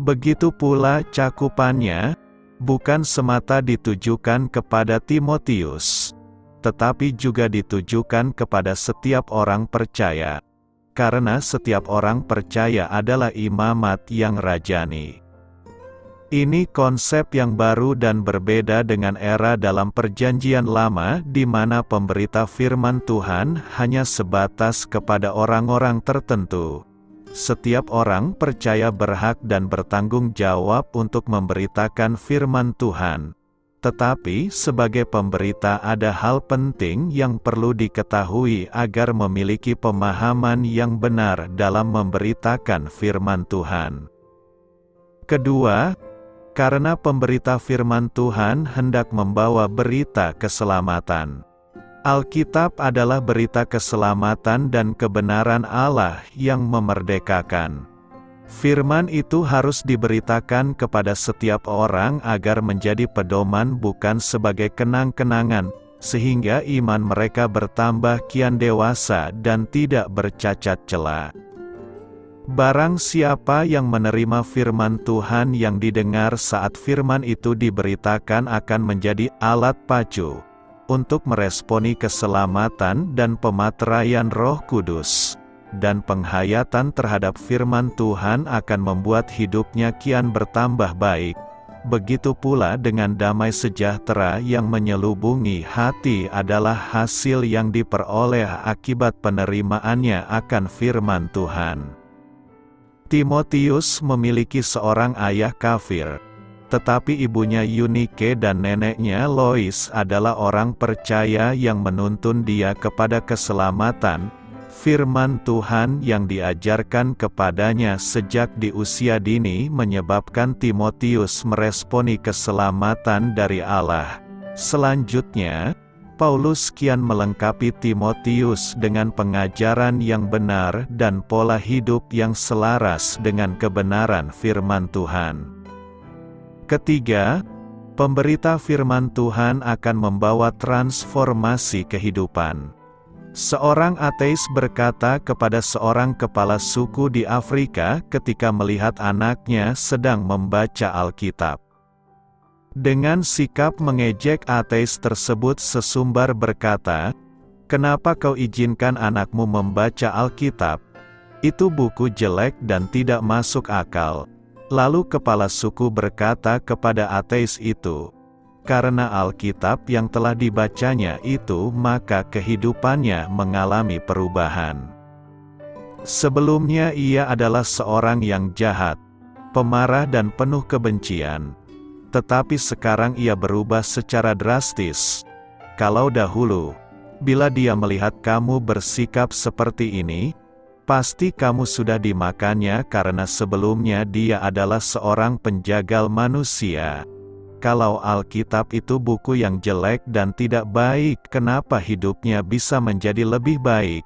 Speaker 1: Begitu pula cakupannya bukan semata ditujukan kepada Timotius, tetapi juga ditujukan kepada setiap orang percaya, karena setiap orang percaya adalah imamat yang rajani. Ini konsep yang baru dan berbeda dengan era dalam Perjanjian Lama di mana pemberita firman Tuhan hanya sebatas kepada orang-orang tertentu. Setiap orang percaya berhak dan bertanggung jawab untuk memberitakan firman Tuhan. Tetapi sebagai pemberita ada hal penting yang perlu diketahui agar memiliki pemahaman yang benar dalam memberitakan firman Tuhan. Kedua, karena pemberita firman Tuhan hendak membawa berita keselamatan. Alkitab adalah berita keselamatan dan kebenaran Allah yang memerdekakan. Firman itu harus diberitakan kepada setiap orang agar menjadi pedoman bukan sebagai kenang-kenangan, sehingga iman mereka bertambah kian dewasa dan tidak bercacat cela. Barang siapa yang menerima firman Tuhan yang didengar saat firman itu diberitakan akan menjadi alat pacu untuk meresponi keselamatan dan pemateraian Roh Kudus, dan penghayatan terhadap firman Tuhan akan membuat hidupnya kian bertambah baik. Begitu pula dengan damai sejahtera yang menyelubungi hati adalah hasil yang diperoleh akibat penerimaannya akan firman Tuhan. Timotius memiliki seorang ayah kafir, tetapi ibunya Eunike dan neneknya Lois adalah orang percaya yang menuntun dia kepada keselamatan. Firman Tuhan yang diajarkan kepadanya sejak di usia dini menyebabkan Timotius meresponi keselamatan dari Allah. Selanjutnya, Paulus kian melengkapi Timotius dengan pengajaran yang benar dan pola hidup yang selaras dengan kebenaran firman Tuhan. Ketiga, pemberita firman Tuhan akan membawa transformasi kehidupan. Seorang ateis berkata kepada seorang kepala suku di Afrika ketika melihat anaknya sedang membaca Alkitab. Dengan sikap mengejek, ateis tersebut sesumbar berkata, "Kenapa kau izinkan anakmu membaca Alkitab? Itu buku jelek dan tidak masuk akal." Lalu kepala suku berkata kepada ateis itu, "Karena Alkitab yang telah dibacanya itu maka kehidupannya mengalami perubahan." Sebelumnya ia adalah seorang yang jahat, pemarah dan penuh kebencian. Tetapi sekarang ia berubah secara drastis. Kalau dahulu, bila dia melihat kamu bersikap seperti ini, pasti kamu sudah dimakannya karena sebelumnya dia adalah seorang penjagal manusia. Kalau Alkitab itu buku yang jelek dan tidak baik, kenapa hidupnya bisa menjadi lebih baik?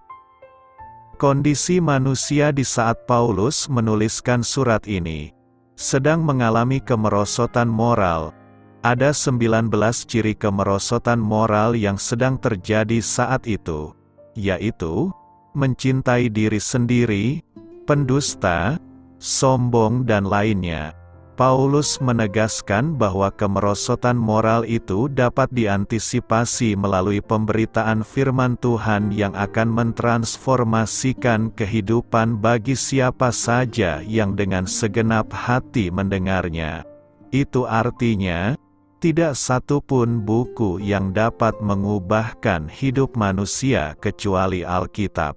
Speaker 1: Kondisi manusia di saat Paulus menuliskan surat ini sedang mengalami kemerosotan moral. Ada 19 ciri kemerosotan moral yang sedang terjadi saat itu. yaitu mencintai diri sendiri, pendusta, sombong dan lainnya. Paulus menegaskan bahwa kemerosotan moral itu dapat diantisipasi melalui pemberitaan firman Tuhan yang akan mentransformasikan kehidupan bagi siapa saja yang dengan segenap hati mendengarnya. Itu artinya, tidak satu pun buku yang dapat mengubahkan hidup manusia kecuali Alkitab.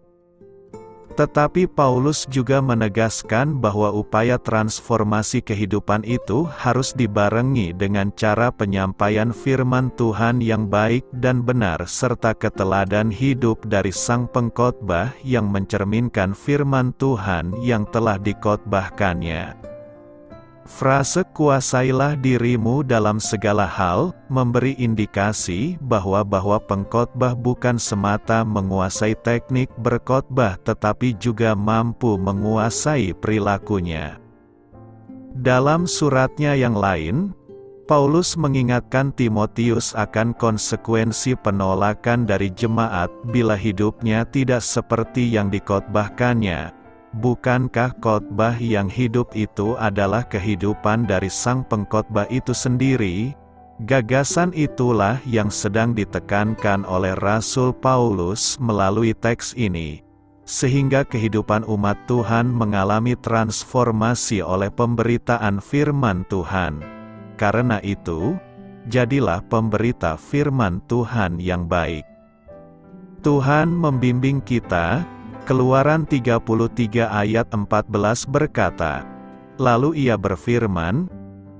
Speaker 1: Tetapi Paulus juga menegaskan bahwa upaya transformasi kehidupan itu harus dibarengi dengan cara penyampaian firman Tuhan yang baik dan benar serta keteladan hidup dari sang pengkhotbah yang mencerminkan firman Tuhan yang telah dikhotbahkannya. Frase "kuasailah dirimu dalam segala hal" memberi indikasi bahwa pengkhotbah bukan semata menguasai teknik berkhotbah tetapi juga mampu menguasai perilakunya. Dalam suratnya yang lain, Paulus mengingatkan Timotius akan konsekuensi penolakan dari jemaat bila hidupnya tidak seperti yang dikhotbahkannya. Bukankah khotbah yang hidup itu adalah kehidupan dari sang pengkhotbah itu sendiri? Gagasan itulah yang sedang ditekankan oleh Rasul Paulus melalui teks ini, sehingga kehidupan umat Tuhan mengalami transformasi oleh pemberitaan firman Tuhan. Karena itu, jadilah pemberita firman Tuhan yang baik. Tuhan membimbing kita. Keluaran 33 ayat 14 berkata, "Lalu ia berfirman,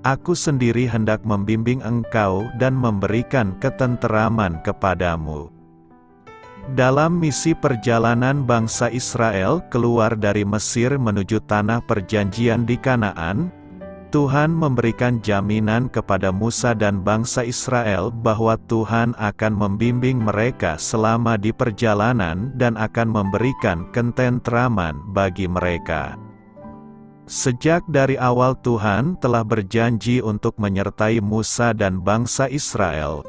Speaker 1: Aku sendiri hendak membimbing engkau dan memberikan ketenteraman kepadamu." Dalam misi perjalanan bangsa Israel keluar dari Mesir menuju tanah perjanjian di Kanaan, Tuhan memberikan jaminan kepada Musa dan bangsa Israel bahwa Tuhan akan membimbing mereka selama di perjalanan dan akan memberikan ketentraman bagi mereka. Sejak dari awal Tuhan telah berjanji untuk menyertai Musa dan bangsa Israel.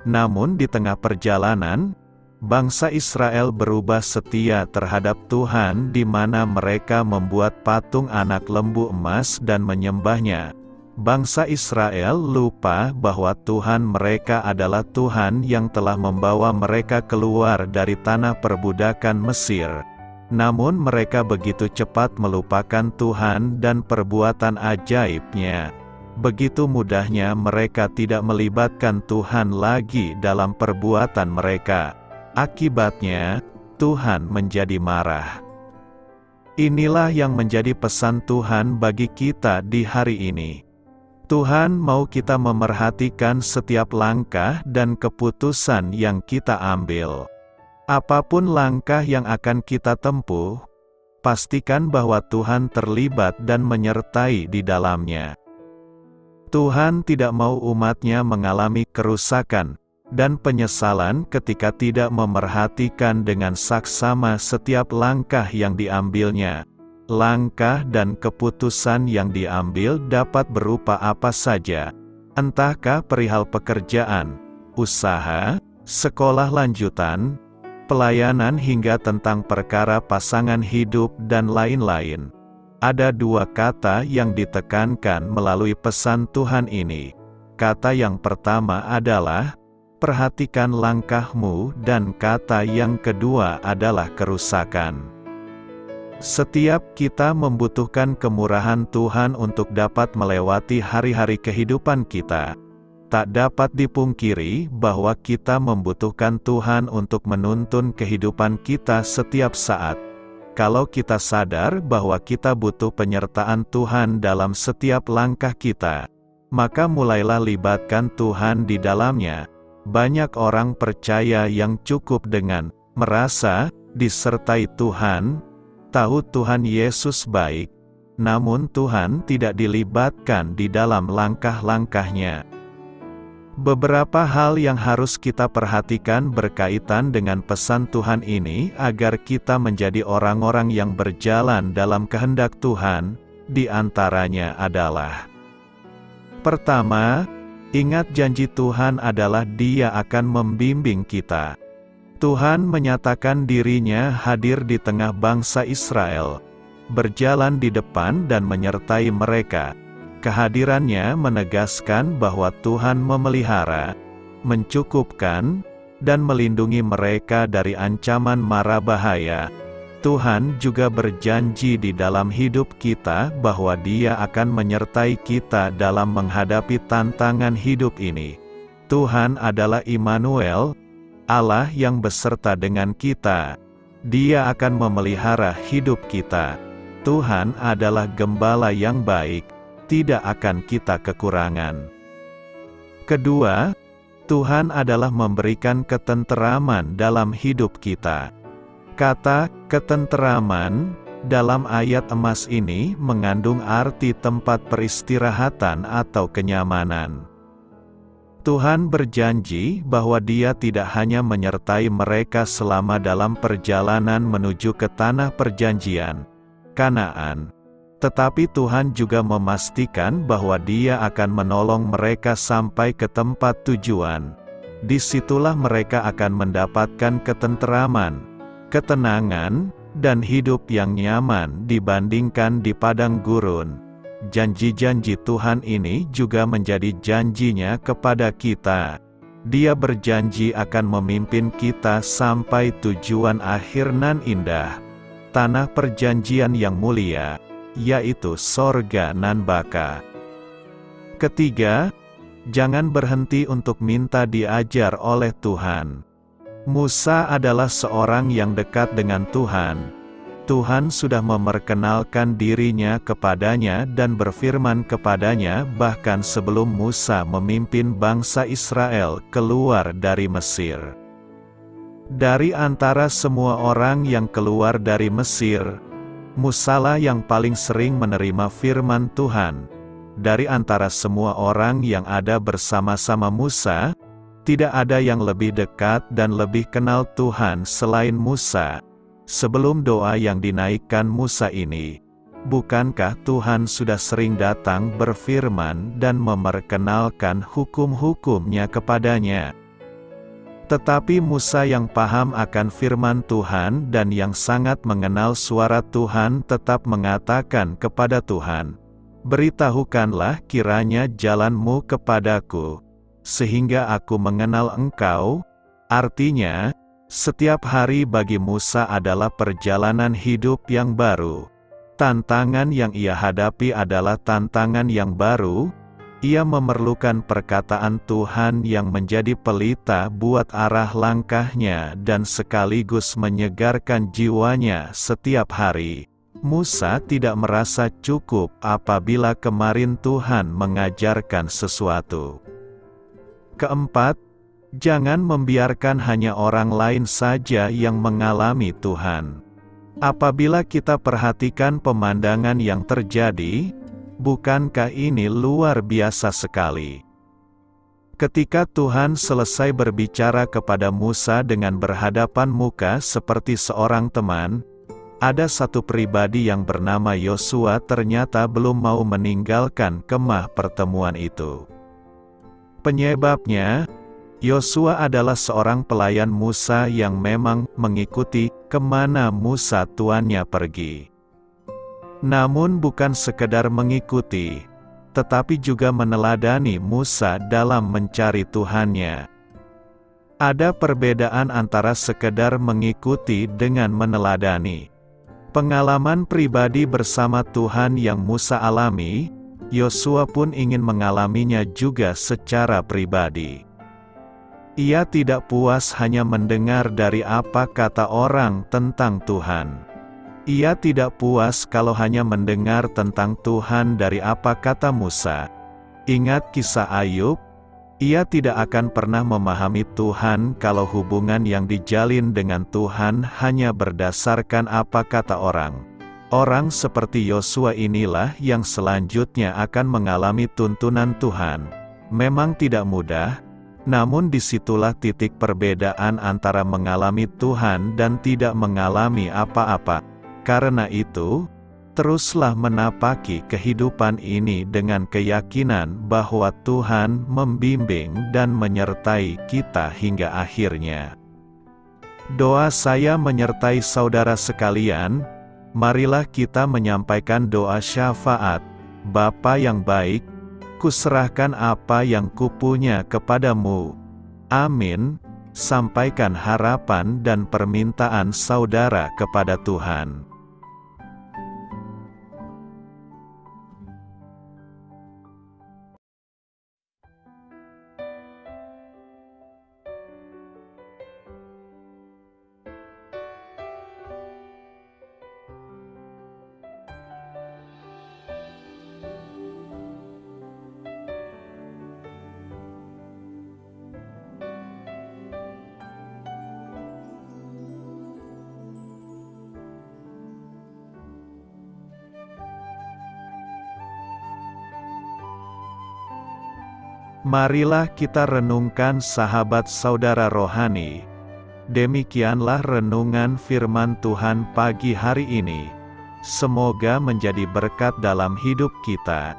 Speaker 1: Namun di tengah perjalanan, bangsa Israel berubah setia terhadap Tuhan di mana mereka membuat patung anak lembu emas dan menyembahnya. Bangsa Israel lupa bahwa Tuhan mereka adalah Tuhan yang telah membawa mereka keluar dari tanah perbudakan Mesir. Namun mereka begitu cepat melupakan Tuhan dan perbuatan ajaib-Nya. Begitu mudahnya mereka tidak melibatkan Tuhan lagi dalam perbuatan mereka. Akibatnya, Tuhan menjadi marah. Inilah yang menjadi pesan Tuhan bagi kita di hari ini. Tuhan mau kita memerhatikan setiap langkah dan keputusan yang kita ambil. Apapun langkah yang akan kita tempuh, pastikan bahwa Tuhan terlibat dan menyertai di dalamnya. Tuhan tidak mau umat-Nya mengalami kerusakan dan penyesalan ketika tidak memerhatikan dengan saksama setiap langkah yang diambilnya. Langkah dan keputusan yang diambil dapat berupa apa saja, entahkah perihal pekerjaan, usaha, sekolah lanjutan, pelayanan hingga tentang perkara pasangan hidup dan lain-lain. Ada dua kata yang ditekankan melalui pesan Tuhan ini. Kata yang pertama adalah perhatikan langkahmu, dan kata yang kedua adalah kerusakan. Setiap kita membutuhkan kemurahan Tuhan untuk dapat melewati hari-hari kehidupan kita. Tak dapat dipungkiri bahwa kita membutuhkan Tuhan untuk menuntun kehidupan kita setiap saat. Kalau kita sadar bahwa kita butuh penyertaan Tuhan dalam setiap langkah kita, maka mulailah libatkan Tuhan di dalamnya. Banyak orang percaya yang cukup dengan merasa disertai Tuhan, tahu Tuhan Yesus baik, namun Tuhan tidak dilibatkan di dalam langkah-langkahnya. Beberapa hal yang harus kita perhatikan berkaitan dengan pesan Tuhan ini agar kita menjadi orang-orang yang berjalan dalam kehendak Tuhan, di antaranya adalah: pertama, ingat janji Tuhan adalah Dia akan membimbing kita. Tuhan menyatakan dirinya hadir di tengah bangsa Israel, berjalan di depan dan menyertai mereka. Kehadirannya menegaskan bahwa Tuhan memelihara, mencukupkan, dan melindungi mereka dari ancaman mara bahaya. Tuhan juga berjanji di dalam hidup kita bahwa Dia akan menyertai kita dalam menghadapi tantangan hidup ini. Tuhan adalah Immanuel, Allah yang beserta dengan kita. Dia akan memelihara hidup kita. Tuhan adalah gembala yang baik, tidak akan kita kekurangan. Kedua, Tuhan adalah memberikan ketenteraman dalam hidup kita. Kata ketenteraman dalam ayat emas ini mengandung arti tempat peristirahatan atau kenyamanan. Tuhan berjanji bahwa Dia tidak hanya menyertai mereka selama dalam perjalanan menuju ke tanah perjanjian, Kanaan, tetapi Tuhan juga memastikan bahwa Dia akan menolong mereka sampai ke tempat tujuan. Disitulah mereka akan mendapatkan ketenteraman, ketenangan, dan hidup yang nyaman dibandingkan di padang gurun. Janji-janji Tuhan ini juga menjadi janjinya kepada kita. Dia berjanji akan memimpin kita sampai tujuan akhir nan indah, tanah perjanjian yang mulia, yaitu sorga nan baka. Ketiga, jangan berhenti untuk minta diajar oleh Tuhan. Musa adalah seorang yang dekat dengan Tuhan. Tuhan sudah memperkenalkan dirinya kepadanya dan berfirman kepadanya bahkan sebelum Musa memimpin bangsa Israel keluar dari Mesir. Dari antara semua orang yang keluar dari Mesir, Musalah yang paling sering menerima firman Tuhan. Dari antara semua orang yang ada bersama-sama Musa, tidak ada yang lebih dekat dan lebih kenal Tuhan selain Musa. Sebelum doa yang dinaikkan Musa ini, bukankah Tuhan sudah sering datang berfirman dan memperkenalkan hukum-hukumnya kepadanya? Tetapi Musa yang paham akan firman Tuhan dan yang sangat mengenal suara Tuhan tetap mengatakan kepada Tuhan, "Beritahukanlah kiranya jalanmu kepadaku, sehingga aku mengenal Engkau." Artinya, setiap hari bagi Musa adalah perjalanan hidup yang baru. Tantangan yang ia hadapi adalah tantangan yang baru. Ia memerlukan perkataan Tuhan yang menjadi pelita buat arah langkahnya dan sekaligus menyegarkan jiwanya setiap hari. Musa tidak merasa cukup apabila kemarin Tuhan mengajarkan sesuatu. Keempat, jangan membiarkan hanya orang lain saja yang mengalami Tuhan. Apabila kita perhatikan pemandangan yang terjadi, bukankah ini luar biasa sekali? Ketika Tuhan selesai berbicara kepada Musa dengan berhadapan muka seperti seorang teman, ada satu pribadi yang bernama Yosua ternyata belum mau meninggalkan kemah pertemuan itu. Penyebabnya, Yosua adalah seorang pelayan Musa yang memang mengikuti kemana Musa tuannya pergi. Namun bukan sekedar mengikuti, tetapi juga meneladani Musa dalam mencari Tuhannya. Ada perbedaan antara sekedar mengikuti dengan meneladani. Pengalaman pribadi bersama Tuhan yang Musa alami, Yosua pun ingin mengalaminya juga secara pribadi. Ia tidak puas hanya mendengar dari apa kata orang tentang Tuhan. Ia tidak puas kalau hanya mendengar tentang Tuhan dari apa kata Musa. Ingat kisah Ayub? Ia tidak akan pernah memahami Tuhan kalau hubungan yang dijalin dengan Tuhan hanya berdasarkan apa kata orang. Orang seperti Yosua inilah yang selanjutnya akan mengalami tuntunan Tuhan. Memang tidak mudah, namun disitulah titik perbedaan antara mengalami Tuhan dan tidak mengalami apa-apa. Karena itu, teruslah menapaki kehidupan ini dengan keyakinan bahwa Tuhan membimbing dan menyertai kita hingga akhirnya. Doa saya menyertai saudara sekalian. Marilah kita menyampaikan doa syafaat. Bapa yang baik, kuserahkan apa yang kupunya kepadamu. Amin. Sampaikan harapan dan permintaan saudara kepada Tuhan. Marilah kita renungkan sahabat saudara rohani. Demikianlah renungan firman Tuhan pagi hari ini. Semoga menjadi berkat dalam hidup kita.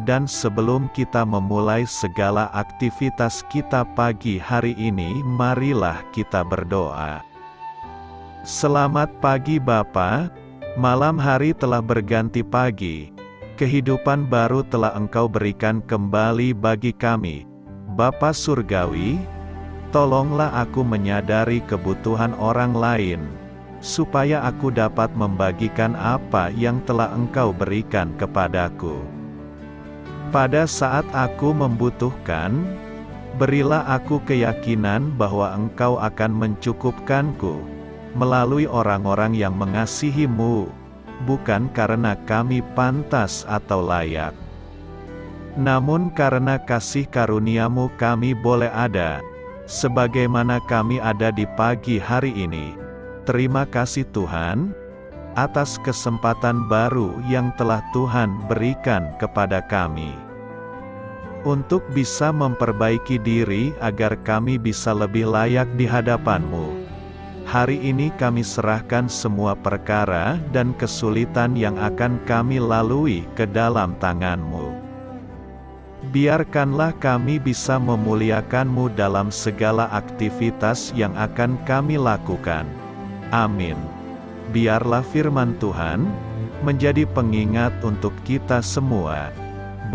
Speaker 1: Dan sebelum kita memulai segala aktivitas kita pagi hari ini, marilah kita berdoa. Selamat pagi Bapa, malam hari telah berganti pagi. Kehidupan baru telah Engkau berikan kembali bagi kami. Bapa Surgawi, tolonglah aku menyadari kebutuhan orang lain, supaya aku dapat membagikan apa yang telah Engkau berikan kepadaku. Pada saat aku membutuhkan, berilah aku keyakinan bahwa Engkau akan mencukupkanku, melalui orang-orang yang mengasihi-Mu, bukan karena kami pantas atau layak, namun karena kasih karunia-Mu kami boleh ada, sebagaimana kami ada di pagi hari ini. Terima kasih Tuhan, atas kesempatan baru yang telah Tuhan berikan kepada kami, untuk bisa memperbaiki diri agar kami bisa lebih layak di hadapan-Mu. Hari ini kami serahkan semua perkara dan kesulitan yang akan kami lalui ke dalam tangan-Mu. Biarkanlah kami bisa memuliakan-Mu dalam segala aktivitas yang akan kami lakukan. Amin. Biarlah firman Tuhan menjadi pengingat untuk kita semua,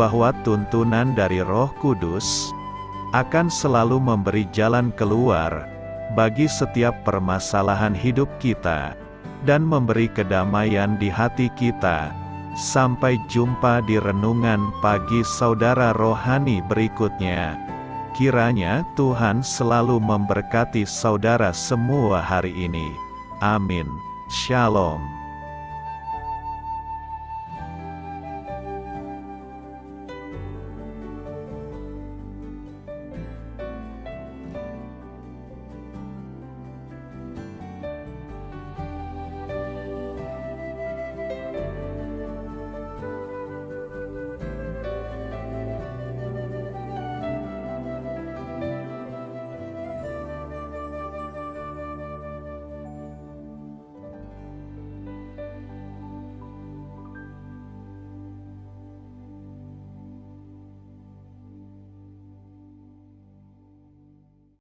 Speaker 1: bahwa tuntunan dari Roh Kudus akan selalu memberi jalan keluar bagi setiap permasalahan hidup kita, dan memberi kedamaian di hati kita. Sampai jumpa di renungan pagi saudara rohani berikutnya. Kiranya Tuhan selalu memberkati saudara semua hari ini. Amin. Shalom.